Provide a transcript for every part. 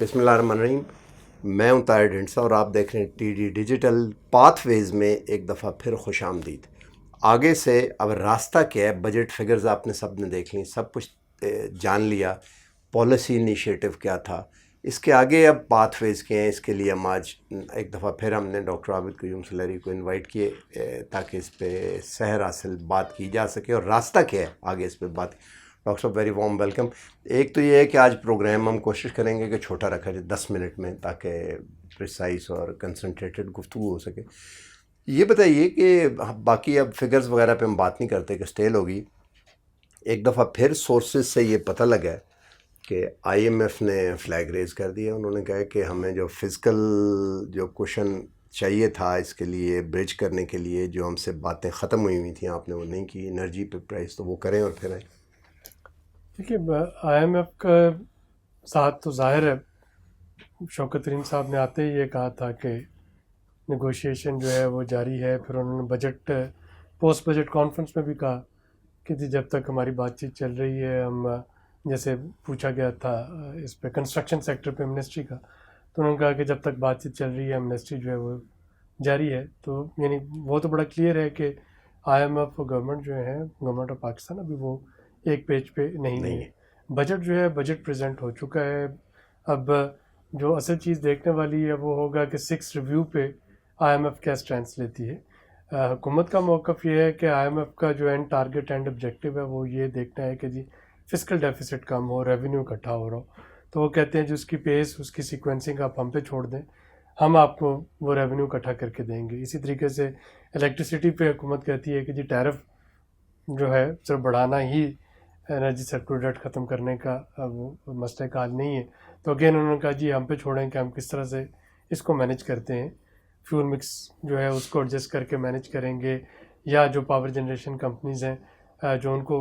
بسم اللہ الرحمن الرحیم. میں ہوں طاہر ڈھنڈسا اور آپ دیکھ رہے ہیں ٹی ڈی ڈیجیٹل. پاتھ ویز میں ایک دفعہ پھر خوش آمدید. آگے سے اب راستہ کیا ہے؟ بجٹ فگرز آپ نے سب نے دیکھ لی, سب کچھ جان لیا. پالیسی انیشیٹو کیا تھا, اس کے آگے اب پاتھ ویز کے ہیں. اس کے لیے ہم آج ایک دفعہ پھر ہم نے ڈاکٹر عابد قیوم سلیری کو انوائٹ کیے تاکہ اس پہ سحر حاصل بات کی جا سکے اور راستہ کیا ہے آگے اس پہ بات. ڈاکٹر صاحب ویری وارم ویلکم. ایک تو یہ ہے کہ آج پروگرام ہم کوشش کریں گے کہ چھوٹا رکھا جائے 10 منٹ میں تاکہ پریسائز اور کنسنٹریٹڈ گفتگو ہو سکے. یہ بتائیے کہ باقی اب فگرز وغیرہ پہ ہم بات نہیں کرتے کہ اسٹیل ہوگی. ایک دفعہ پھر سورسز سے یہ پتہ لگا ہے کہ آئی ایم ایف نے فلیگ ریز کر دیا. انہوں نے کہا کہ ہمیں جو فزیکل جو کوشن چاہیے تھا اس کے لیے برج کرنے کے لیے, جو ہم سے باتیں ختم ہوئی تھیں آپ نے وہ نہیں کی. انرجی پہ پرائز تو وہ کریں اور پھر آئیں. دیکھیے آئی ایم ایف کا ساتھ تو ظاہر ہے شوکت ترین صاحب نے آتے ہی یہ کہا تھا کہ نیگوشیشن جو ہے وہ جاری ہے. پھر انہوں نے بجٹ پوسٹ بجٹ کانفرنس میں بھی کہا کہ جب تک ہماری بات چیت چل رہی ہے, ہم جیسے پوچھا گیا تھا اس پہ کنسٹرکشن سیکٹر پہ منسٹری کا, تو انہوں نے کہا کہ جب تک بات چیت چل رہی ہے منسٹری جو ہے وہ جاری ہے. تو یعنی وہ تو بڑا کلیئر ہے کہ آئی ایم ایف اور گورنمنٹ جو ہے گورنمنٹ آف پاکستان ابھی وہ ایک پیج پہ نہیں ہے. بجٹ جو ہے بجٹ پریزنٹ ہو چکا ہے. اب جو اصل چیز دیکھنے والی ہے وہ ہوگا کہ 6 ریویو پہ آئی ایم ایف کیا اسٹینس لیتی ہے. حکومت کا موقف یہ ہے کہ آئی ایم ایف کا جو اینڈ ٹارگیٹ اینڈ آبجیکٹیو ہے وہ یہ دیکھنا ہے کہ جی فسکل ڈیفیسٹ کم ہو, ریونیو اکٹھا ہو رہا ہو. تو وہ کہتے ہیں جو اس کی پیس اس کی سیکوینسنگ آپ ہم پہ چھوڑ دیں, ہم آپ کو وہ ریونیو اکٹھا کر کے دیں گے. اسی طریقے سے الیکٹریسٹی پہ حکومت کہتی ہے کہ جی ٹیرف جو ہے صرف بڑھانا ہی انرجی سیکٹر ڈیٹ ختم کرنے کا وہ مسئلہ کا حل نہیں ہے. تو اگین انہوں نے کہا جی ہم پہ چھوڑیں کہ ہم کس طرح سے اس کو مینیج کرتے ہیں. فیول مکس جو ہے اس کو ایڈجسٹ کر کے مینیج کریں گے, یا جو پاور جنریشن کمپنیز ہیں جو ان کو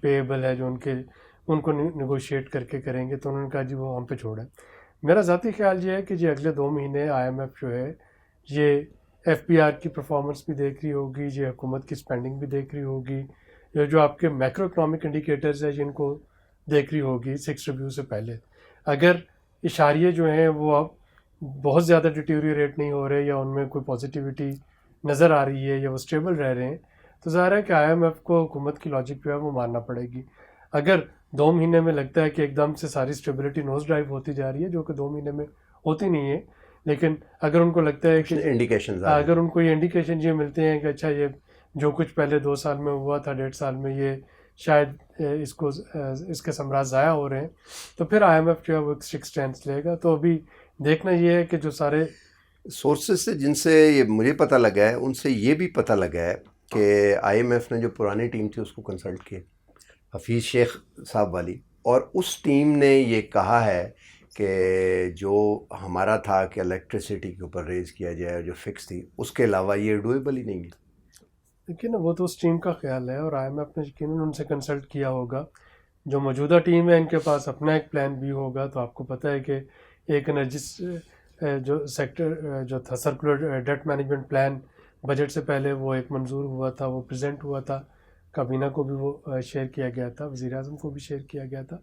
پیبل ہے جو ان کو نیگوشیٹ کر کے کریں گے. تو انہوں نے کہا جی وہ ہم پہ چھوڑیں. میرا ذاتی خیال یہ ہے کہ جی اگلے 2 مہینے آئی ایم ایف جو ہے یہ ایف پی آر کی پرفارمنس بھی دیکھ رہی ہوگی, یہ حکومت کی اسپینڈنگ بھی دیکھ رہی ہوگی, جو آپ کے میکرو اکنامک انڈیکیٹرز ہیں جن کو دیکھ رہی ہوگی 6 ریویو سے پہلے. اگر اشاریے جو ہیں وہ اب بہت زیادہ ڈیٹیریوریٹ نہیں ہو رہے یا ان میں کوئی پازیٹیوٹی نظر آ رہی ہے یا وہ اسٹیبل رہ رہے ہیں, تو ظاہر ہے کہ آئی ایم ایف کو حکومت کی لاجک جو ہے وہ ماننا پڑے گی. اگر 2 مہینے میں لگتا ہے کہ ایک دم سے ساری اسٹیبلٹی نوز ڈرائیو ہوتی جا رہی ہے, جو کہ 2 مہینے میں ہوتی نہیں ہے, لیکن اگر ان کو لگتا ہے کہ اگر ان کو یہ انڈیکیشن یہ ملتے ہیں کہ اچھا یہ جو کچھ پہلے 2 سال میں ہوا تھا 1.5 سال میں یہ شاید اس کے ثمرات ضائع ہو رہے ہیں, تو پھر آئی ایم ایف جو ہے وہ ایک اسٹرکٹ اسٹینس لے گا. تو ابھی دیکھنا یہ ہے کہ جو سارے سورسز سے جن سے یہ مجھے پتہ لگا ہے ان سے یہ بھی پتہ لگا ہے کہ آئی ایم ایف نے جو پرانی ٹیم تھی اس کو کنسلٹ کیا, حفیظ شیخ صاحب والی, اور اس ٹیم نے یہ کہا ہے کہ جو ہمارا تھا کہ الیکٹریسٹی کے اوپر ریز کیا جائے جو فکس تھی, اس کے علاوہ یہ ڈویبل ہی نہیں ہے. دیکھیے نا وہ تو اس ٹیم کا خیال ہے, اور آئی ایم ایف نے یقیناً ان سے کنسلٹ کیا ہوگا. جو موجودہ ٹیم ہے ان کے پاس اپنا ایک پلان بھی ہوگا. تو آپ کو پتہ ہے کہ ایک انرجی جو سیکٹر جو تھا circular debt management plan budget سے پہلے وہ ایک منظور ہوا تھا, وہ پریزنٹ ہوا تھا, کابینہ کو بھی وہ شیئر کیا گیا تھا, وزیر اعظم کو بھی شیئر کیا گیا تھا.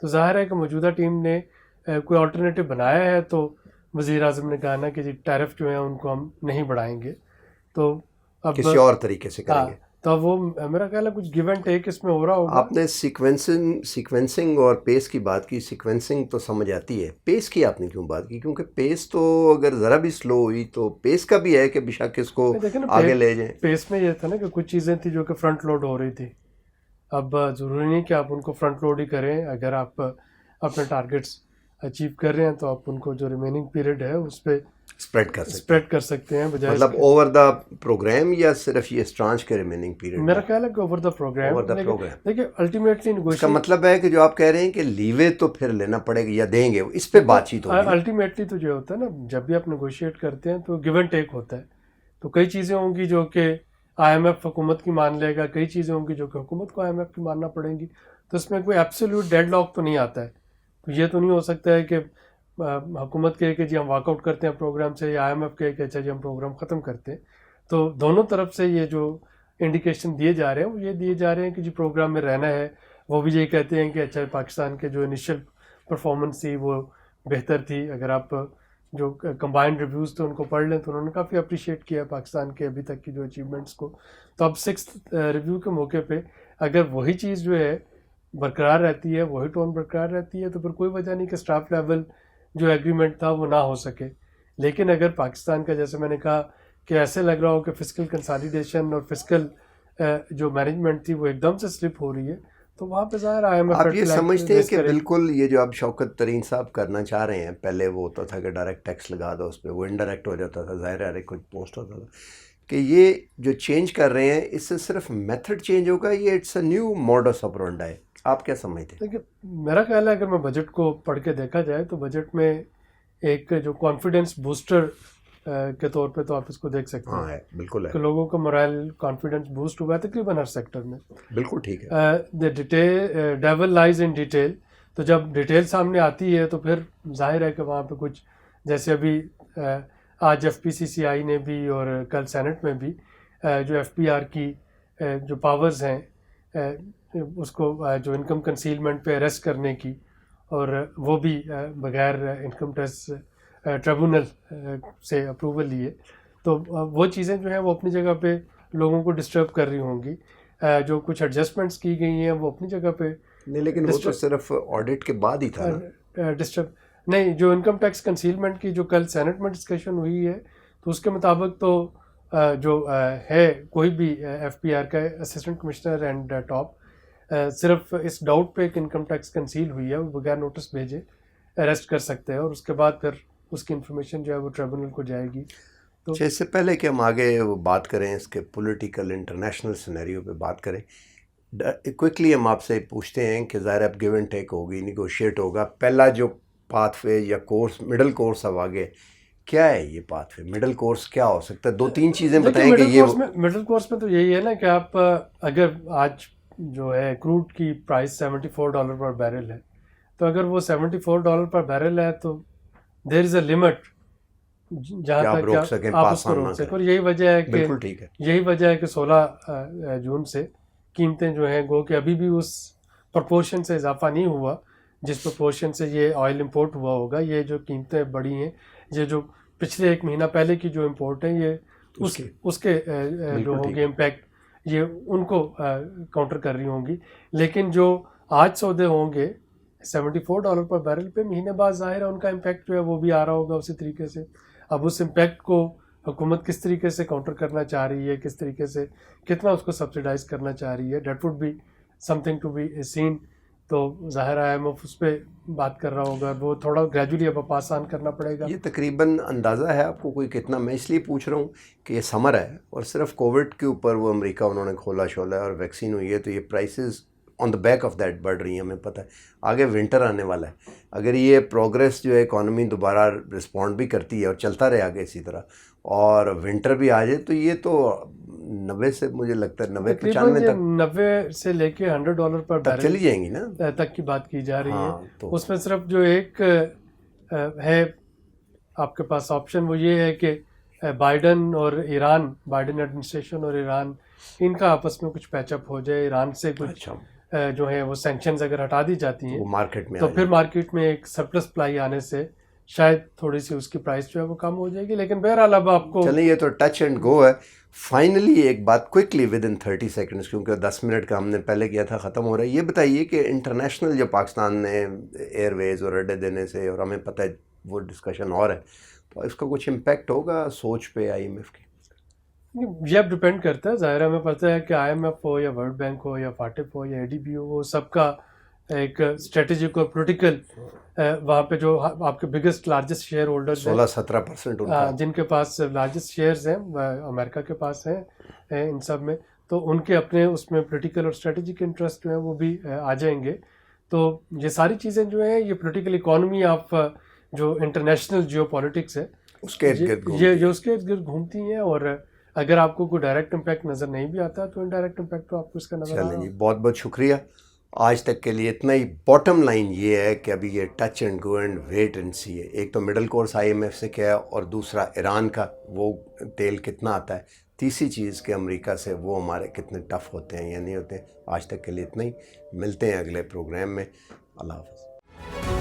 تو ظاہر ہے کہ موجودہ ٹیم نے کوئی آلٹرنیٹیو بنایا ہے. تو وزیر اعظم نے کہا نا کہ جی ٹیرف جو ہیں ان کو ہم نہیں بڑھائیں گے, تو اب کسی اور طریقے سے کریں گے. تو وہ میرا خیال ہے کچھ گیو اینڈ ٹیک اس میں ہو رہا ہوگا. آپ نے سیکوینسنگ اور پیس کی بات کی. سیکوینسنگ تو سمجھ آتی ہے, پیس کی آپ نے کیوں بات کی؟ کیونکہ پیس تو اگر ذرا بھی سلو ہوئی تو پیس کا بھی ہے کہ بشک اس کو آگے لے جائیں. پیس میں یہ تھا نا کہ کچھ چیزیں تھیں جو کہ فرنٹ لوڈ ہو رہی تھی. اب ضروری نہیں کہ آپ ان کو فرنٹ لوڈ ہی کریں. اگر آپ اپنے ٹارگیٹس اچیو کر رہے ہیں تو آپ ان کو جو ریمیننگ پیریڈ ہے اس پہ اسپریڈ کر سکتے ہیں, بجائے مطلب اوور دا پروگرام یا صرف یہ اسٹرانچ کے ریمیننگ پیریڈ. میرا خیال ہے کہ اوور دا پروگرام. دیکھیے الٹیمیٹلی اس کا مطلب ہے کہ جو آپ کہہ رہے ہیں کہ لیوے تو پھر لینا پڑے گا یا دیں گے, اس پہ بات چیت ہوگی. الٹیمیٹلی تو جو ہوتا ہے نا جب بھی آپ نیگوشیٹ کرتے ہیں تو گیو اینڈ ٹیک ہوتا ہے. تو کئی چیزیں ہوں گی جو کہ آئی ایم ایف حکومت کی مان لے گا, کئی چیزیں ہوں گی جو کہ حکومت کو آئی ایم ایف کی ماننا پڑیں گی. تو اس میں کوئی ایبسولوٹ ڈیڈ لاک تو نہیں آتا ہے. تو یہ تو نہیں ہو سکتا ہے کہ حکومت کہے کہ جی ہم واک آؤٹ کرتے ہیں پروگرام سے, یا آئی ایم ایف کہے کہ اچھا جی ہم پروگرام ختم کرتے ہیں. تو دونوں طرف سے یہ جو انڈیکیشن دیے جا رہے ہیں وہ یہ دیے جا رہے ہیں کہ جی پروگرام میں رہنا ہے. وہ بھی یہ کہتے ہیں کہ اچھا پاکستان کے جو انیشیل پرفارمنس تھی وہ بہتر تھی. اگر آپ جو کمبائنڈ ریویوز تھے ان کو پڑھ لیں تو انہوں نے کافی اپریشیٹ کیا پاکستان کے ابھی تک کی جو اچیومنٹس کو. تو اب 6th ریویو کے موقع پہ اگر وہی چیز جو ہے برقرار رہتی ہے, وہی ٹون برقرار رہتی ہے, تو پھر کوئی وجہ نہیں کہ اسٹاف لیول جو ایگریمنٹ تھا وہ نہ ہو سکے. لیکن اگر پاکستان کا, جیسے میں نے کہا کہ ایسے لگ رہا ہو کہ فسکل کنسالیڈیشن اور فسکل جو مینجمنٹ تھی وہ ایک دم سے سلپ ہو رہی ہے, تو وہاں پہ ظاہر آپ یہ سمجھتے ہیں کہ بالکل یہ جو اب شوکت ترین صاحب کرنا چاہ رہے ہیں, پہلے وہ ہوتا تھا کہ ڈائریکٹ ٹیکس لگا دو اس پہ, وہ انڈائریکٹ ہو جاتا تھا, ظاہر ہے کچھ پوسٹ ہوتا تھا, کہ یہ جو چینج کر رہے ہیں اس سے صرف میتھڈ چینج ہوگا, یہ اٹس اے نیو موڈس آپرانڈا ہے؟ آپ کیا سمجھتے ہیں؟ دیکھیے میرا خیال ہے اگر میں بجٹ کو پڑھ کے دیکھا جائے تو بجٹ میں ایک جو کانفیڈنس بوسٹر کے طور پہ تو آپ اس کو دیکھ سکتے ہیں. ہے بالکل ہے کہ لوگوں کا morale کانفیڈنس بوسٹ ہوا ہے تقریباً ہر سیکٹر میں. بالکل ٹھیک ہے. Devil lies in detail. تو جب ڈیٹیل سامنے آتی ہے تو پھر ظاہر ہے کہ وہاں پہ کچھ, جیسے ابھی آج FPCCI نے بھی اور کل سینٹ میں بھی جو FPR کی جو پاورز ہیں اس کو جو انکم کنسیلمنٹ پہ اریسٹ کرنے کی, اور وہ بھی بغیر انکم ٹیکس ٹریبونل سے اپروول لیے, تو وہ چیزیں جو ہیں وہ اپنی جگہ پہ لوگوں کو ڈسٹرب کر رہی ہوں گی. جو کچھ ایڈجسٹمنٹس کی گئی ہیں وہ اپنی جگہ پہ نہیں, لیکن وہ تو صرف آڈٹ کے بعد ہی تھا نا. ڈسٹرب نہیں, جو انکم ٹیکس کنسیلمنٹ کی جو کل سینٹ میں ڈسکشن ہوئی ہے تو اس کے مطابق تو جو ہے کوئی بھی FPR کا اسسٹنٹ کمشنر اینڈ ٹاپ صرف اس ڈاؤٹ پہ کہ انکم ٹیکس کنسیل ہوئی ہے وہ بغیر نوٹس بھیجے اریسٹ کر سکتے ہیں, اور اس کے بعد پھر اس کی انفارمیشن جو ہے وہ ٹریبونل کو جائے گی. تو اس سے پہلے کہ ہم آگے بات کریں اس کے پولیٹیکل انٹرنیشنل سینیریو پہ بات کریں, کوئکلی ہم آپ سے پوچھتے ہیں کہ ظاہر اب گیو اینڈ ٹیک ہوگی, نیگوشیٹ ہوگا. پہلا جو پاتھ وے یا کورس, مڈل کورس اب آگے کیا ہے, یہ پاتھ وے مڈل کورس کیا ہو سکتا ہے؟ 2-3 چیزیں بتائیں کہ یہ مڈل کورس میں تو یہی ہے نا کہ آپ اگر آج جو ہے کروڈ کی پرائس $74 پر بیرل ہے, تو اگر وہ $74 پر بیرل ہے تو دیر از اے لمٹ جہاں آپ تک روک سکیں, آپ پاس اس کو آن نہ روک سکیں. کریں. اور یہی وجہ ہے کہ بالکل ٹھیک ہے. یہی وجہ ہے کہ 16 جون سے قیمتیں جو ہیں گو کہ ابھی بھی اس پرپورشن سے اضافہ نہیں ہوا جس پرپورشن سے یہ آئل امپورٹ ہوا ہوگا. یہ جو قیمتیں بڑھی ہیں, یہ جو پچھلے 1 مہینہ پہلے کی جو امپورٹ ہیں, یہ اس کے جو ہوں گے امپیکٹ, یہ ان کو کاؤنٹر کر رہی ہوں گی. لیکن جو آج سودے ہوں گے $74 پر بیرل پہ, مہینے بعد ظاہر ہے ان کا امپیکٹ جو ہے وہ بھی آ رہا ہوگا اسی طریقے سے. اب اس امپیکٹ کو حکومت کس طریقے سے کاؤنٹر کرنا چاہ رہی ہے, کس طریقے سے کتنا اس کو سبسیڈائز کرنا چاہ رہی ہے, that would be something to be seen. تو ظاہر IMF اس پہ بات کر رہا ہوگا, وہ تھوڑا گریجولی اب آسان کرنا پڑے گا. یہ تقریباً اندازہ ہے آپ کو کوئی کتنا؟ میں اس لیے پوچھ رہا ہوں کہ یہ سمر ہے اور صرف کووڈ کے اوپر وہ امریکہ انہوں نے کھولا شولا ہے اور ویکسین ہوئی ہے, تو یہ prices on the back of that بڑھ رہی ہیں. ہمیں پتہ ہے آگے ونٹر آنے والا ہے, اگر یہ پروگریس جو ہے اکانومی دوبارہ رسپونڈ بھی کرتی ہے اور چلتا رہے آگے اسی طرح, اور ونٹر بھی آ جائے, تو یہ تو 90 سے مجھے لگتا ہے 90-95 تک, 90 سے لے کے $100 پر تک چلی جائیں گی نا تک کی بات کی جا رہی ہے. تو اس میں صرف جو ایک ہے آپ کے پاس آپشن, وہ یہ ہے کہ بائیڈن اور ایران, بائیڈن ایڈمنسٹریشن اور ایران, ان کا آپس میں کچھ پیچ اپ ہو جائے. ایران سے کچھ جو ہے وہ سینکشنز اگر ہٹا دی جاتی ہیں مارکیٹ میں, تو پھر مارکیٹ میں ایک سرپلس سپلائی آنے سے شاید تھوڑی سی اس کی پرائس جو ہے وہ کم ہو جائے گی. لیکن بہرحال اب آپ کو چلیں, یہ تو ٹچ اینڈ گو ہے. فائنلی ایک بات کوئکلی ود ان 30 سیکنڈس, کیونکہ 10 منٹ کا ہم نے پہلے کیا تھا, ختم ہو رہا ہے. یہ بتائیے کہ انٹرنیشنل جو پاکستان نے ایئر ویز اور اڈے دینے سے, اور ہمیں پتہ ہے وہ ڈسکشن اور ہے, تو اس کا کچھ امپیکٹ ہوگا سوچ پہ IMF کی؟ یہ اب ڈپینڈ کرتا ہے. ظاہر ہمیں پتہ ہے کہ IMF ہو یا ورلڈ بینک ہو یا فاٹف ہو یا ADB ہو, وہ سب کا ایک اسٹریٹجک اور پولیٹیکل, وہاں پہ جو آپ کے بگیسٹ لارجسٹ شیئر ہولڈرز 16-17% جن کے پاس لارجسٹ شیئرز ہیں امریکہ کے پاس ہیں ان سب میں, تو ان کے اپنے اس میں پولیٹیکل اور اسٹریٹجک انٹرسٹ جو ہیں وہ بھی آ جائیں گے. تو یہ ساری چیزیں جو ہیں یہ پولیٹیکل اکانومی آف جو انٹرنیشنل جیو پالیٹکس ہے اس کے ارد گرد یہ اس کے ارد گرد گھومتی ہیں. اور اگر آپ کو کوئی ڈائریکٹ امپیکٹ نظر نہیں بھی آتا تو انڈائریکٹ امپیکٹ تو آپ کو اس کا نظر آ رہا ہے. جی, بہت بہت شکریہ آج تک کے لیے. اتنا ہی. باٹم لائن یہ ہے کہ ابھی یہ touch and go and wait and see ہے. ایک تو مڈل کورس IMF سے کیا ہے, اور دوسرا ایران کا وہ تیل کتنا آتا ہے, تیسری چیز کہ امریکہ سے وہ ہمارے کتنے ٹف ہوتے ہیں یا نہیں ہوتے ہیں. آج تک کے لیے اتنا ہی. ملتے ہیں اگلے پروگرام میں. اللہ حافظ.